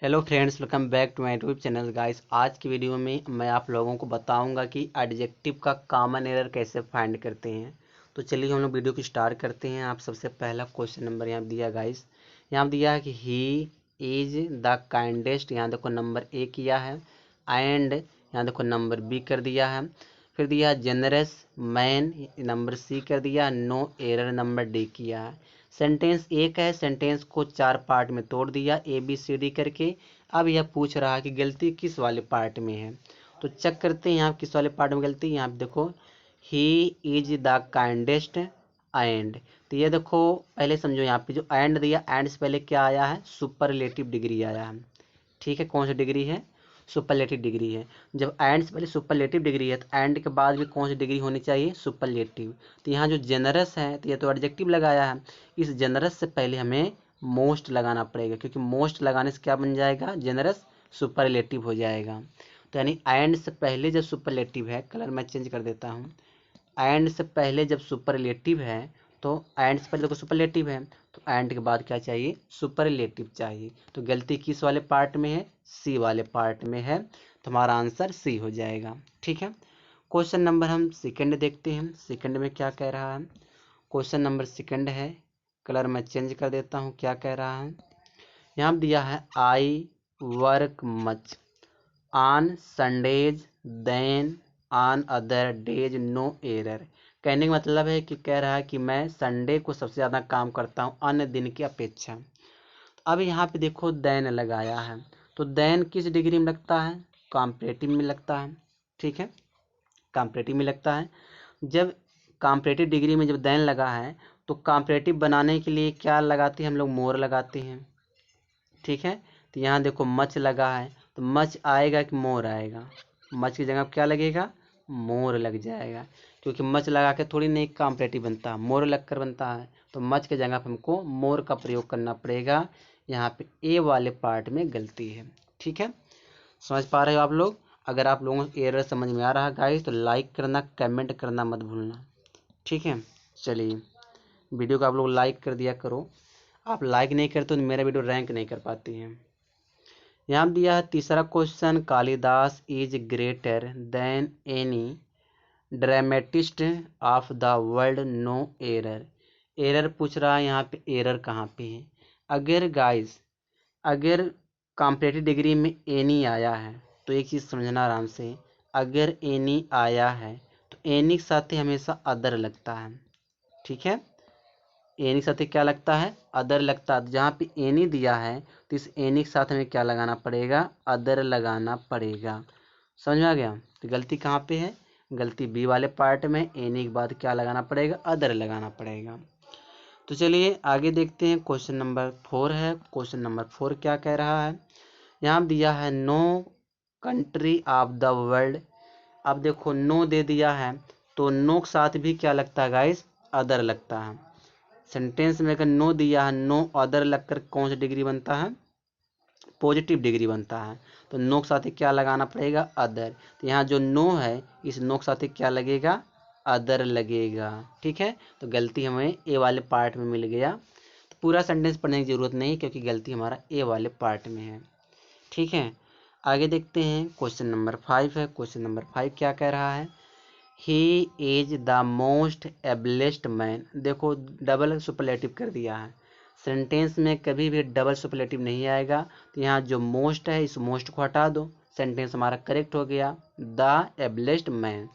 Hello friends, welcome back to my YouTube channel guys. आज की video में मैं आप लोगों को बताऊंगा कि एडजेक्टिव का कॉमन एरर कैसे फाइंड करते हैं। तो चलिए हम लोग वीडियो को स्टार्ट करते हैं। आप सबसे पहला क्वेश्चन नंबर यहाँ दिया गाइस, यहाँ दिया है कि ही इज द काइंडेस्ट, यहाँ देखो नंबर ए किया है, एंड यहाँ देखो नंबर बी कर दिया है। फिर दिया जेनरस मैन, नंबर सी कर दिया, नो एरर नंबर डी किया है। सेंटेंस एक है, सेंटेंस को चार पार्ट में तोड़ दिया ए बी सी डी करके। अब यह पूछ रहा है कि गलती किस वाले पार्ट में है। तो चेक करते हैं यहाँ किस वाले पार्ट में गलती। यहाँ पे देखो ही इज द काइंडेस्ट एंड, तो ये देखो पहले समझो, यहाँ पे जो एंड दिया, एंड से पहले क्या आया है, सुपरलेटिव डिग्री आया है। ठीक है, कौन सी डिग्री है, सुपरलेटिव डिग्री है। जब एंड से पहले सुपरलेटिव डिग्री है तो एंड के बाद भी कौन सी डिग्री होनी चाहिए, सुपरलेटिव। तो यहाँ जो जेनरस है तो ये तो एडजेक्टिव लगाया है, इस जेनरस से पहले हमें मोस्ट लगाना पड़ेगा, क्योंकि मोस्ट लगाने से क्या बन जाएगा, जेनरस सुपरलेटिव हो जाएगा। तो यानी एंड से पहले जब सुपरलेटिव है, कलर मैं चेंज कर देता हूँ, एंड से पहले जब सुपरलेटिव है तो एंड से पहले देखो सुपरलेटिव है तो एंड के बाद क्या चाहिए, सुपरलेटिव चाहिए। तो गलती किस वाले पार्ट में है, सी वाले पार्ट में है, तो हमारा आंसर सी हो जाएगा। ठीक है, क्वेश्चन नंबर हम सेकंड देखते हैं। सेकंड में क्या कह रहा है, क्वेश्चन नंबर सेकंड है, कलर मैं चेंज कर देता हूँ। क्या कह रहा है, यहाँ दिया है I work much on Sundays then on other days no error. कहने का मतलब है कि कह रहा है कि मैं संडे को सबसे ज़्यादा काम करता हूँ अन्य दिन की अपेक्षा। अब यहाँ पे देखो देन लगाया है, तो देन किस डिग्री में लगता है, कॉम्परेटिव में लगता है। ठीक है, कॉम्परेटिव में लगता है। जब कॉम्परेटिव डिग्री में जब देन लगा है तो कॉम्परेटिव बनाने के लिए क्या लगाते हैं हम लोग, मोर लगाते हैं। ठीक है, तो यहाँ देखो मच लगा है, तो मच आएगा कि मोर आएगा, मच की जगह क्या लगेगा, मोर लग जाएगा, क्योंकि मच लगा के थोड़ी नहीं कॉम्परेटिव बनता है, मोर लग कर बनता है। तो मच के जगह पर हमको मोर का प्रयोग करना पड़ेगा। यहाँ पे ए वाले पार्ट में गलती है। ठीक है, समझ पा रहे हो आप लोग। अगर आप लोगों को एरर समझ में आ रहा है गाइस तो लाइक करना, कमेंट करना मत भूलना। ठीक है, चलिए वीडियो को आप लोग लाइक कर दिया करो, आप लाइक नहीं करते तो मेरा वीडियो रैंक नहीं कर पाती है। यहाँ दिया है तीसरा question, Kalidas is greater than any dramatist of the world no error. Error पूछ रहा है, यहाँ पे एरर कहाँ पे है। अगर गाइस, अगर कॉम्परेटिव डिग्री में एनी आया है तो एक चीज़ समझना आराम से, अगर एनी आया है तो एनी के साथ ही हमेशा अदर लगता है। ठीक है, एनी के साथ क्या लगता है, अदर लगता है। जहाँ पे एनी दिया है तो इस एनी के साथ हमें क्या लगाना पड़ेगा, अदर लगाना पड़ेगा। समझ में आ गया। तो गलती कहाँ पे है, गलती बी वाले पार्ट में, एनी के बाद क्या लगाना पड़ेगा, अदर लगाना पड़ेगा। तो चलिए आगे देखते हैं। क्वेश्चन नंबर 4 है। क्वेश्चन नंबर 4 क्या कह रहा है, यहाँ दिया है no country of the world. अब देखो नो दे दिया है तो नो के साथ भी क्या लगता है गाइस, अदर लगता है। सेंटेंस में अगर नो दिया है, नो अदर लगकर कौन सी डिग्री बनता है, पॉजिटिव डिग्री बनता है। तो नो के साथ क्या लगाना पड़ेगा, अदर। तो यहाँ जो नो है इस नो के साथ क्या लगेगा, अदर लगेगा। ठीक है, तो गलती हमें ए वाले पार्ट में मिल गया। तो पूरा सेंटेंस पढ़ने की जरूरत नहीं क्योंकि गलती हमारा ए वाले पार्ट में है। ठीक है, आगे देखते हैं। क्वेश्चन नंबर 5 है। क्वेश्चन नंबर 5 क्या कह रहा है, he is the most ablest man. देखो डबल सुपरलेटिव कर दिया है, सेंटेंस में कभी भी डबल सुपरलेटिव नहीं आएगा। तो यहाँ जो मोस्ट है इस मोस्ट को हटा दो, सेंटेंस हमारा करेक्ट हो गया, द एबलेस्ट मैन।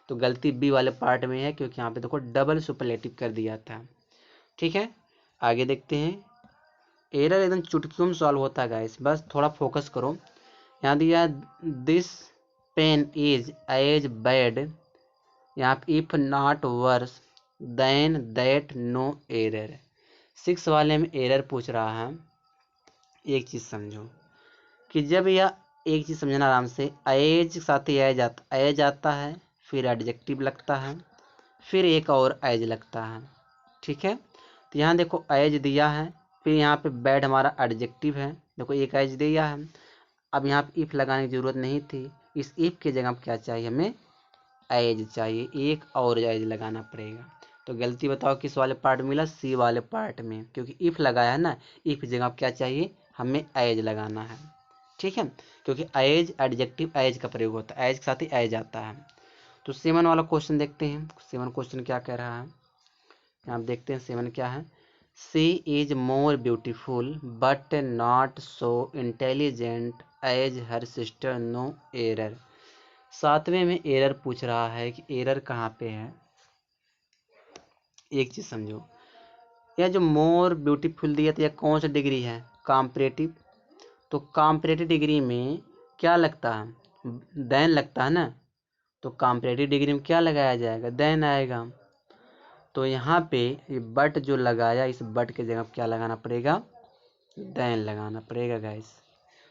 तो गलती बी वाले पार्ट में है क्योंकि यहाँ पे देखो डबल सुपरलेटिव कर दिया था। ठीक है, आगे देखते हैं। एरर एकदम चुटकियों में सॉल्व होता है गाइस, बस थोड़ा फोकस करो। यहाँ दिया this pen is as bad, यहाँ पे if not worse than that no error. 6 वाले में एरर पूछ रहा है। एक चीज़ समझो कि जब यह, एक चीज़ समझना आराम से, एज के साथ ही एज आता है, फिर एडजेक्टिव लगता है, फिर एक और एज लगता है। ठीक है, तो यहाँ देखो एज दिया है, फिर यहाँ पे बैड हमारा एडजेक्टिव है, देखो एक एज दिया है। अब यहाँ पे इफ लगाने की जरूरत नहीं थी, इस इफ की जगह क्या चाहिए हमें, एज चाहिए, एक और एज लगाना पड़ेगा। तो गलती बताओ किस वाले पार्ट में मिला, सी वाले पार्ट में, क्योंकि इफ लगाया है ना, इफ की जगह क्या चाहिए, हमें एज लगाना है, ठीक है, क्योंकि एज एडजेक्टिव एज का प्रयोग होता है, एज के साथ ही एज आता है। तो 7 वाला क्वेश्चन देखते हैं। 7 क्वेश्चन क्या कह रहा है, आप देखते हैं 7 क्या है। She is more beautiful but not so intelligent as her sister, no error. 7वें में एरर पूछ रहा है कि एरर कहाँ पे है। एक चीज समझो, यह जो मोर ब्यूटीफुल दिया था यह कौन सा डिग्री है, कॉम्परेटिव। तो कॉम्परेटिव डिग्री में क्या लगता है, देन लगता है ना, तो कॉम्परेटिव डिग्री में क्या लगाया जाएगा, देन आएगा। तो यहाँ पे ये बट जो लगाया, इस बट के जगह क्या लगाना पड़ेगा, देन लगाना पड़ेगा गाइस।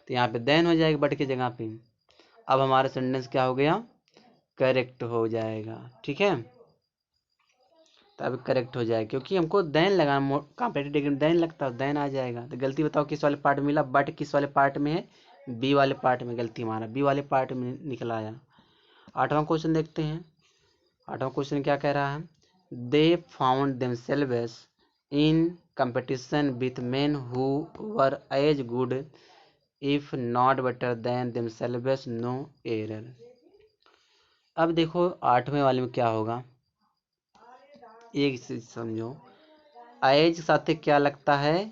तो यहाँ पे देन हो जाएगा बट की जगह पे। अब हमारा सेंटेंस क्या हो गया, करेक्ट हो जाएगा, ठीक है। तो अब करेक्ट हो जाएगा क्योंकि हमको देन लगाना, कॉम्परेटिव डिग्री में देन लगता है, देन आ जाएगा। तो गलती बताओ किस वाले पार्ट में मिला, बट किस वाले पार्ट में है, बी वाले पार्ट में। गलती हमारा बी वाले पार्ट में निकला आया। 8वां क्वेश्चन देखते हैं। 8वां क्वेश्चन क्या कह रहा है, they found themselves in competition with men who were as good if not better than themselves, no error. अब देखो 8वें वाले में क्या होगा, एक चीज समझो, एज के साथ क्या लगता है,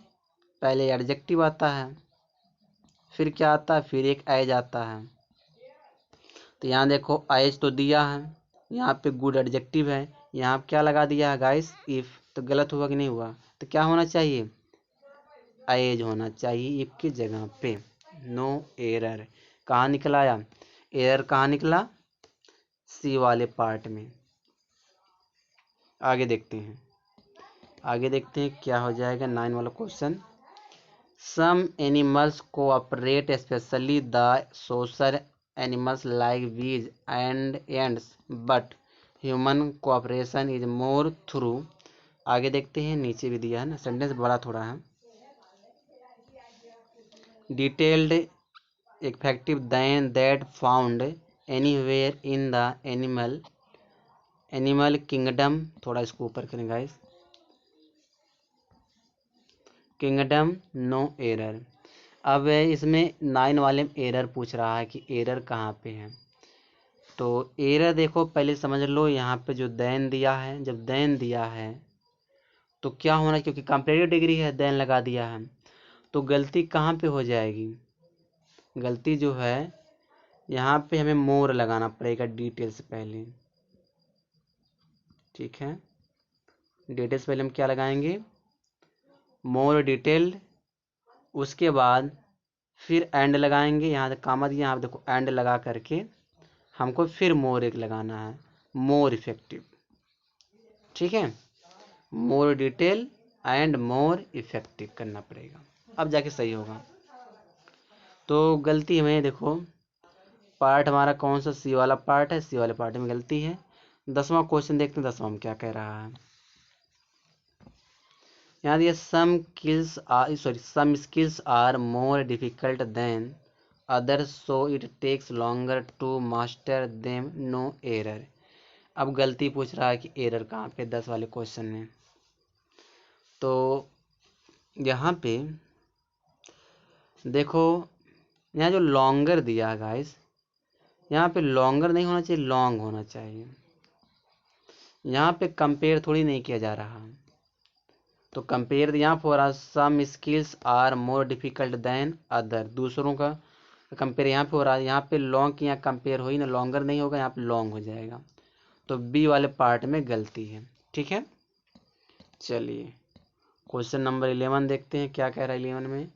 पहले एडजेक्टिव आता है, फिर क्या आता है, फिर एक एज आता है। तो यहाँ देखो एज तो दिया है, यहाँ पे गुड एडजेक्टिव है, यहाँ क्या लगा दिया है गाइस, इफ। तो गलत हुआ कि नहीं हुआ, तो क्या होना चाहिए, एज होना चाहिए इफ की जगह पे, नो एरर। कहाँ निकला आया, एरर कहाँ निकला, सी वाले पार्ट में। आगे देखते हैं, आगे देखते हैं क्या हो जाएगा। 9 वाला question, some animals cooperate specially the social animals like bees and ants but human cooperation is more through. आगे देखते हैं, नीचे भी दिया है ना, सेंटेंस बड़ा थोड़ा है। Detailed effective than that found anywhere in the animal kingdom. थोड़ा इसको ऊपर करें गाइस, किंगडम, नो एरर। अब इसमें 9 वाले में एरर पूछ रहा है कि एरर कहाँ पे है। तो एरर देखो पहले समझ लो, यहाँ पे जो देन दिया है, जब देन दिया है तो क्या होना, क्योंकि कंपैरेटिव डिग्री है, देन लगा दिया है, तो गलती कहाँ पे हो जाएगी, गलती जो है यहाँ पे हमें मोर लगाना पड़ेगा डिटेल से पहले, ठीक है। डिटेल्स पहले हम क्या लगाएंगे, मोर डिटेल्ड, उसके बाद फिर एंड लगाएंगे, यहाँ से कामा दिया, यहाँ देखो एंड लगा करके हमको फिर मोर एक लगाना है, मोर इफेक्टिव, ठीक है। More detail and more effective करना पड़ेगा, अब जाके सही होगा। तो गलती हमें देखो, पार्ट हमारा कौन सा, सी वाला पार्ट है, सी वाले पार्ट में गलती है। 10वां क्वेश्चन देखते हैं, 10वां में क्या कह रहा है। यहाँ दिया some skills are more difficult than others so it takes longer to master them, no error. अब गलती पूछ रहा है कि एरर कहाँ पे, 10 वाले क्वेश्चन में। तो यहाँ पे देखो, यहाँ जो लॉन्गर दिया है गाइस, यहाँ पे लॉन्गर नहीं होना चाहिए, लॉन्ग होना चाहिए। यहाँ पे कंपेयर थोड़ी नहीं किया जा रहा, तो कंपेयर यहाँ पर some skills are more difficult than other, दूसरों का कंपेयर यहाँ पे हो रहा है। यहाँ पे लॉन्ग की यहाँ कंपेयर हुई ना, लॉन्गर नहीं होगा, यहाँ पे लॉन्ग हो जाएगा। तो बी वाले पार्ट में गलती है, ठीक है। चलिए क्वेश्चन नंबर 11 देखते हैं, क्या कह रहा है 11 में।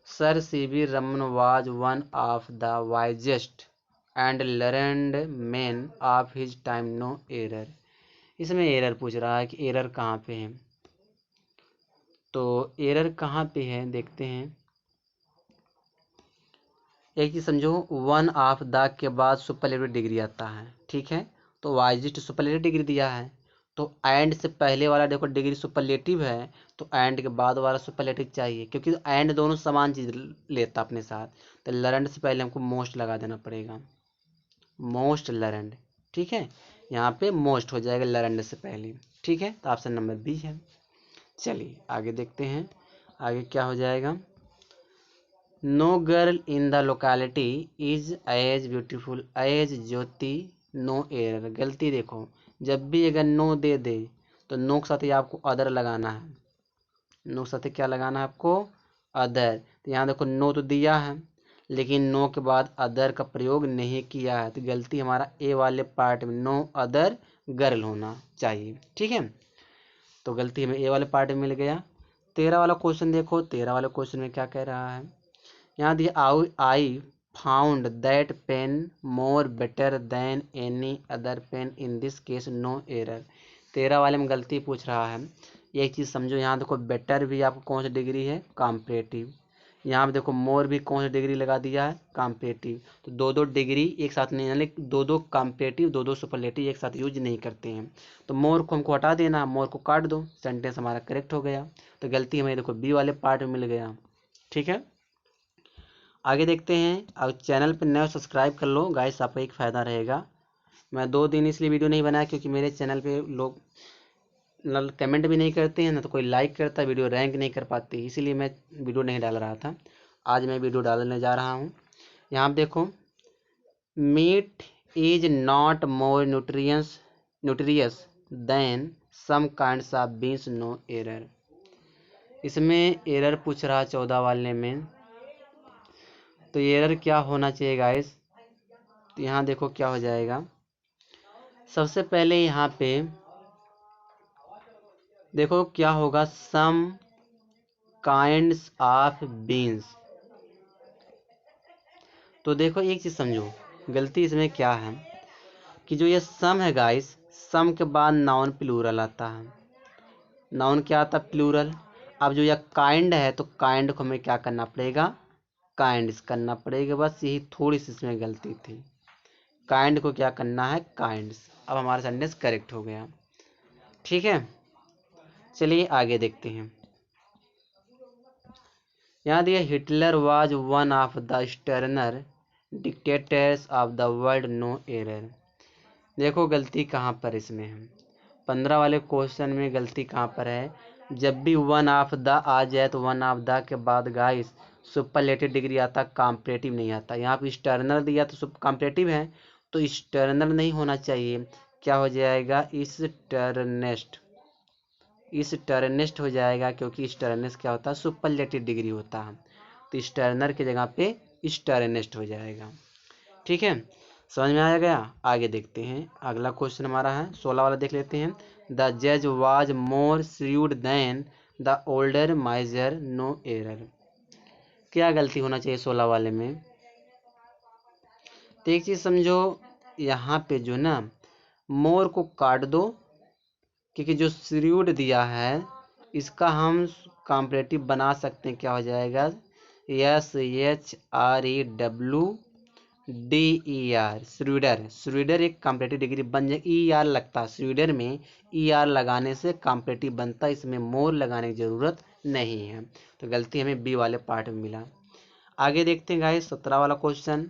Sir CV Raman was one of the wisest and learned man of his time, no error. इसमें एरर पूछ रहा है कि एरर कहाँ पे है। तो एरर कहाँ पे है देखते हैं। एक चीज समझो, वन ऑफ द के बाद सुपरलेटिव डिग्री आता है, ठीक है। तो वाइजेस्ट सुपरलेटिव डिग्री दिया है, तो एंड से पहले वाला देखो डिग्री सुपरलेटिव है, तो एंड के बाद वाला सुपरलेटिव चाहिए, क्योंकि एंड दोनों समान चीज लेता अपने साथ। तो लर्नड से पहले हमको मोस्ट लगा देना पड़ेगा, मोस्ट लर्नड, ठीक है। यहाँ पे मोस्ट हो जाएगा लर्नड से पहले, ठीक है। तो ऑप्शन नंबर बी है। चलिए आगे देखते हैं, आगे क्या हो जाएगा। No girl in the locality is as beautiful as Jyoti, no error. गलती देखो, जब भी अगर नो दे दे तो नो के साथ ही आपको अदर लगाना है। नो के साथ क्या लगाना है आपको? अदर। तो यहाँ देखो नो तो दिया है लेकिन नो के बाद अदर का प्रयोग नहीं किया है, तो गलती हमारा ए वाले पार्ट में नो अदर गर्ल होना चाहिए। ठीक है, तो गलती हमें ए वाले पार्ट में मिल गया। 13 वाला क्वेश्चन देखो, 13 वाले क्वेश्चन में क्या कह रहा है। यहाँ दिया I found that pen more better than any other pen in this case no error. 13 वाले में गलती पूछ रहा है। एक चीज़ समझो, यहाँ देखो बेटर भी आपको कौन सी डिग्री है? कॉम्परेटिव। यहाँ पे देखो मोर भी कौन सी डिग्री लगा दिया है? कॉम्परेटिव। तो दो दो डिग्री एक साथ नहीं, यानी दो दो कॉम्परेटिव दो दो सुपरलेटिव एक साथ यूज नहीं करते हैं। तो मोर को हमको हटा देना, मोर को काट दो, सेंटेंस हमारा करेक्ट हो गया। तो गलती हमें देखो बी वाले पार्ट में मिल गया। ठीक है, आगे देखते हैं। अब चैनल पर नए सब्सक्राइब कर लो गाइस, आपको एक फ़ायदा रहेगा। मैं 2 दिन इसलिए वीडियो नहीं बनाया क्योंकि मेरे चैनल पे लोग कमेंट भी नहीं करते हैं, ना तो कोई लाइक करता, वीडियो रैंक नहीं कर पाती, इसीलिए मैं वीडियो नहीं डाल रहा था। आज मैं वीडियो डालने जा रहा हूँ। यहाँ पे देखो, meat is not more nutritious than some kinds of beans, no error. इसमें एरर पूछ रहा 14 वाले में, तो एरर क्या होना चाहिए गाइस? तो यहाँ देखो क्या हो जाएगा। सबसे पहले यहाँ पे देखो क्या होगा, सम काइंड्स ऑफ बीन्स। तो देखो एक चीज समझो, गलती इसमें क्या है कि जो ये सम है गाइस, सम के बाद नाउन प्लूरल आता है। नाउन क्या आता है? प्लूरल। अब जो यह काइंड है तो काइंड को हमें क्या करना पड़ेगा? काइंड्स करना पड़ेगा। बस यही थोड़ी सी इसमें गलती थी, काइंड को क्या करना है? काइंड्स। अब हमारा सेंटेंस करेक्ट हो गया। ठीक है, चलिए आगे देखते हैं। यहाँ दिया Hitler was one of the sterner dictators of the world, no error. देखो गलती कहाँ पर इसमें है। 15 वाले क्वेश्चन में गलती कहाँ पर है? जब भी वन ऑफ द आ जाए तो वन ऑफ द के बाद गाइस सुपरलेटिव डिग्री आता, कॉम्परेटिव नहीं आता। यहाँ पे स्टर्नर दिया तो सुपर कॉम्परेटिव है, तो स्टर्नर नहीं होना चाहिए। क्या हो जाएगा? स्टर्नेस्ट हो जाएगा, क्योंकि स्टर्नेस्ट क्या होता है? सुपरलेटिव डिग्री होता है। तो स्टर्नर की जगह पे स्टर्नेस्ट हो जाएगा। ठीक है, समझ में आ गया। आगे देखते हैं, अगला क्वेश्चन हमारा है 16 वाला, देख लेते हैं। द जज was more shrewd than the older miser, no error. क्या गलती होना चाहिए 16 वाले में? तो एक चीज समझो, यहाँ पे जो ना मोर को काट दो, क्योंकि जो श्रूड दिया है इसका हम कॉम्परेटिव बना सकते हैं। क्या हो जाएगा? SHREWDER, श्रूडर। श्रूडर एक कॉम्परेटिव डिग्री बन जाए, ER लगता है श्रूडर में, ER लगाने से कॉम्परेटिव बनता है, इसमें मोर लगाने की जरूरत नहीं है। तो गलती हमें बी वाले पार्ट में मिला। आगे देखते हैं गाइस 17 वाला क्वेश्चन।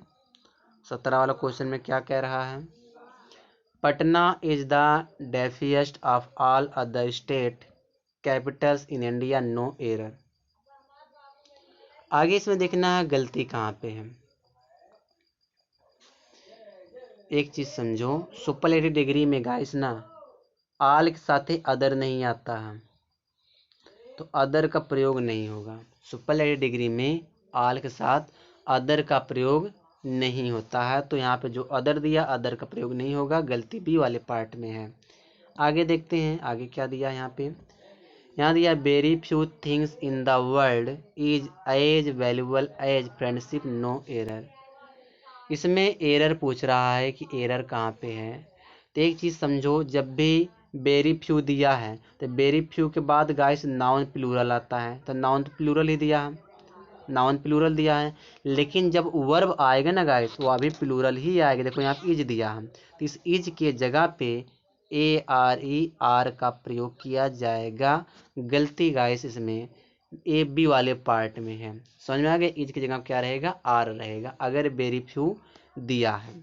17 वाला क्वेश्चन में क्या कह रहा है? Patna is the deafest of all other state capitals in India, no error. आगे इसमें देखना है गलती कहाँ पे है। एक चीज समझो, सुपरलेटिव डिग्री में गाइस ना आल के साथ ही अदर नहीं आता है, तो अदर का प्रयोग नहीं होगा। सुपरलेटिव डिग्री में आल के साथ अदर का प्रयोग नहीं होता है, तो यहाँ पे जो अदर दिया अदर का प्रयोग नहीं होगा। गलती बी वाले पार्ट में है। आगे देखते हैं, आगे क्या दिया यहाँ पे। यहाँ दिया very few things in the world is as valuable as friendship, no error. इसमें एरर पूछ रहा है कि एरर कहाँ पे है। तो एक चीज़ समझो, जब भी वेरी फ्यू दिया है तो वेरी फ्यू के बाद गाइस नाउन प्लूरल आता है, तो नाउन तो प्लूरल ही दिया है, नाउन प्लूरल दिया है। लेकिन जब वर्ब आएगा ना गाइस, वो अभी प्लूरल ही आएगा। देखो यहाँ पे इज दिया है, तो इस इज के जगह पे ARER का प्रयोग किया जाएगा। गलती गाइस इसमें AB वाले पार्ट में है। समझ में आ गया? इज की जगह क्या रहेगा? आर रहेगा, अगर वेरी फ्यू दिया है।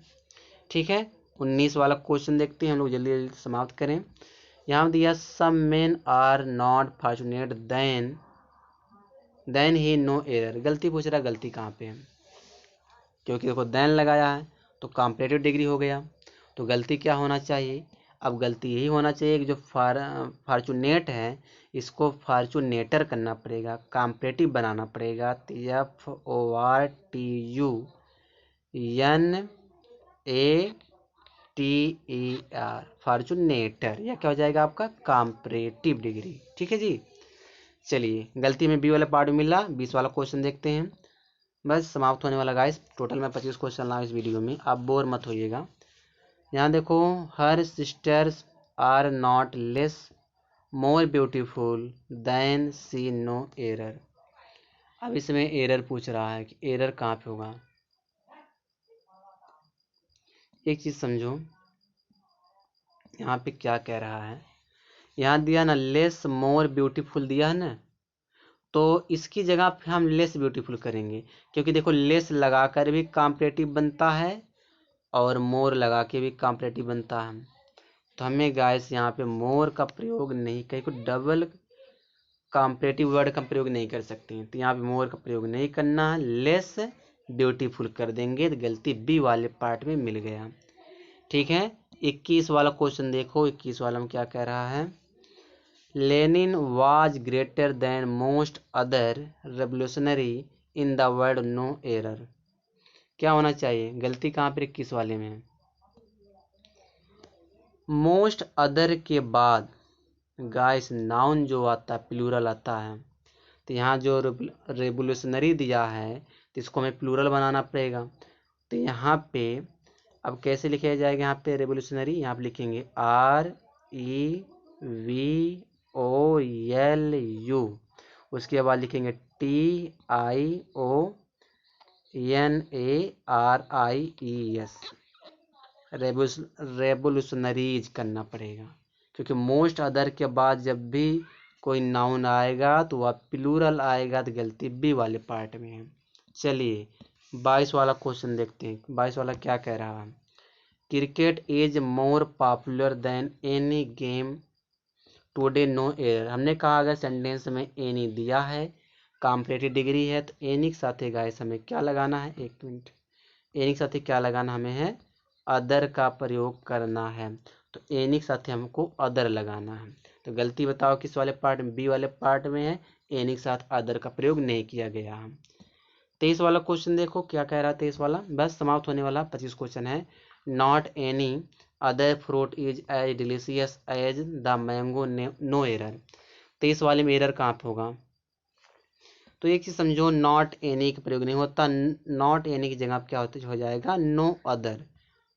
ठीक है, 19 वाला क्वेश्चन देखते हैं हम लोग, जल्दी जल्दी समाप्त करें। यहाँ दिया some men are not fortunate than than he no error, गलती पूछ रहा है, गलती कहाँ पे है, क्योंकि देखो देन लगाया है तो कॉम्परेटिव डिग्री हो गया, तो गलती क्या होना चाहिए, अब गलती यही होना चाहिए कि जो फॉर्चूनेट है इसको फॉर्चूनेटर करना पड़ेगा, कॉम्परेटिव बनाना पड़ेगा, FORTUNATER, फॉर्चूनेटर, या क्या हो जाएगा आपका कॉम्परेटिव डिग्री। ठीक है जी। चलिए गलती में बी वाला पार्ट मिला, 20 वाला क्वेश्चन देखते हैं, बस समाप्त होने वाला गाइस। टोटल में 25 क्वेश्चन लाऊँ इस वीडियो में, आप बोर मत होइएगा। यहाँ देखो, her sisters are not less more beautiful than she, no error. अब इसमें एरर पूछ रहा है कि एरर कहाँ पे होगा। एक चीज़ समझो, यहाँ पे क्या कह रहा है, यहाँ दिया ना लेस मोर ब्यूटीफुल दिया है ना, तो इसकी जगह पे हम लेस ब्यूटीफुल करेंगे, क्योंकि देखो लेस लगाकर भी कॉम्परेटिव बनता है और मोर लगा के भी कॉम्परेटिव बनता है। तो हमें गाइस यहाँ पे मोर का प्रयोग नहीं, कहीं को डबल कॉम्परेटिव वर्ड का प्रयोग नहीं कर सकते हैं, तो यहाँ पे मोर का प्रयोग नहीं करना है, लेस ब्यूटीफुल कर देंगे, तो गलती बी वाले पार्ट में मिल गया। ठीक है। 21 वाला क्वेश्चन देखो, 21 वाला में क्या कह रहा है, Lenin was greater than most other revolutionary in the world, no error. क्या होना चाहिए, गलती कहाँ पर 21 वाले में है, मोस्ट अदर के बाद गाइस नाउन जो आता है प्लूरल आता है, तो यहाँ जो रेवोल्यूशनरी दिया है तो इसको हमें प्लूरल बनाना पड़ेगा। तो यहाँ पे अब कैसे लिखा जाएगा, यहाँ पे रेवोल्यूशनरी, यहाँ पे लिखेंगे REVOLU, उसके बाद लिखेंगे TIONARIES, रेवोल्यूशनरीज करना पड़ेगा, क्योंकि मोस्ट अदर के बाद जब भी कोई नाउन आएगा तो वह प्लूरल आएगा, तो गलती बी वाले पार्ट में है। चलिए 22 वाला क्वेश्चन देखते हैं, 22 वाला क्या कह रहा है, cricket is more popular than any game today, no error. हमने कहा अगर सेंटेंस में एनी दिया है, कॉम्परेटिव डिग्री है, तो एनी के साथ गाइस हमें क्या लगाना है, एक मिनट, एनी के साथ क्या लगाना हमें है, अदर का प्रयोग करना है, तो एनी के साथ हमको अदर लगाना है। तो गलती बताओ किस वाले पार्ट में, बी वाले पार्ट में है, एनी के साथ अदर का प्रयोग नहीं किया गया है। 23 वाला क्वेश्चन देखो क्या कह रहा है, 23 वाला बस समाप्त होने वाला 25 क्वेश्चन है, not any other fruit is as delicious as the mango, no error. 23 वाले में एरर कहाँ पे होगा, तो एक चीज समझो, नॉट एनी का प्रयोग नहीं होता, नॉट एनी की जगह क्या होता हो जाएगा, नो अदर,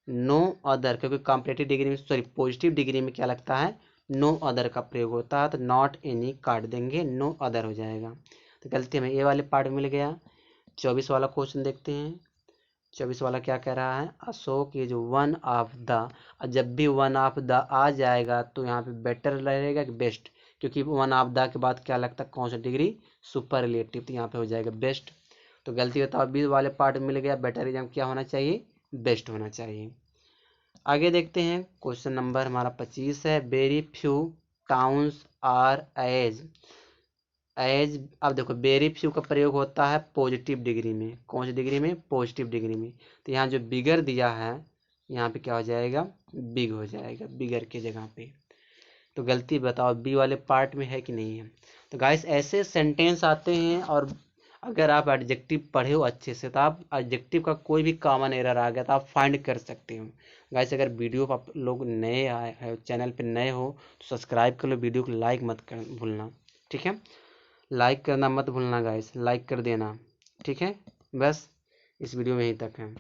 नो अदर, क्योंकि कॉम्परेटिव डिग्री में सॉरी पॉजिटिव डिग्री में क्या लगता है, नो अदर का प्रयोग होता है, तो नॉट एनी काट देंगे, नो अदर हो जाएगा, तो गलती हमें ए वाले पार्ट मिल गया। 24 वाला क्वेश्चन देखते हैं, 24 वाला क्या कह रहा है, Ashok is one of the, जब भी वन ऑफ द आ जाएगा तो यहाँ पे बेटर रहेगा कि बेस्ट, क्योंकि वन ऑफ द के बाद क्या लगता है, कौन सा डिग्री, सुपरलेटिव, तो यहाँ पे हो जाएगा बेस्ट। तो गलती बताओ, 20 वाले पार्ट मिल गया, बेटर एग्जाम क्या होना चाहिए, बेस्ट होना चाहिए। आगे देखते हैं, क्वेश्चन नंबर हमारा 25 है, very few towns are as, अब देखो वेरी फ्यू का प्रयोग होता है पॉजिटिव डिग्री में, कौन सी डिग्री में, पॉजिटिव डिग्री में, तो यहाँ जो बिगर दिया है यहाँ पे क्या हो जाएगा, बिग हो जाएगा, बिगर के जगह पे। तो गलती बताओ बी वाले पार्ट में है कि नहीं है। तो गाइस ऐसे सेंटेंस आते हैं, और अगर आप एडजेक्टिव पढ़े हो अच्छे से तो आप एडजेक्टिव का कोई भी कॉमन एरर आ गया तो आप फाइंड कर सकते हो। गाइस अगर वीडियो आप लोग नए आए हैं, चैनल पे नए हो तो सब्सक्राइब कर लो, वीडियो को लाइक मत कर भूलना, ठीक है, लाइक करना मत भूलना गाइस, लाइक कर देना, ठीक है। बस इस वीडियो में यहीं तक है।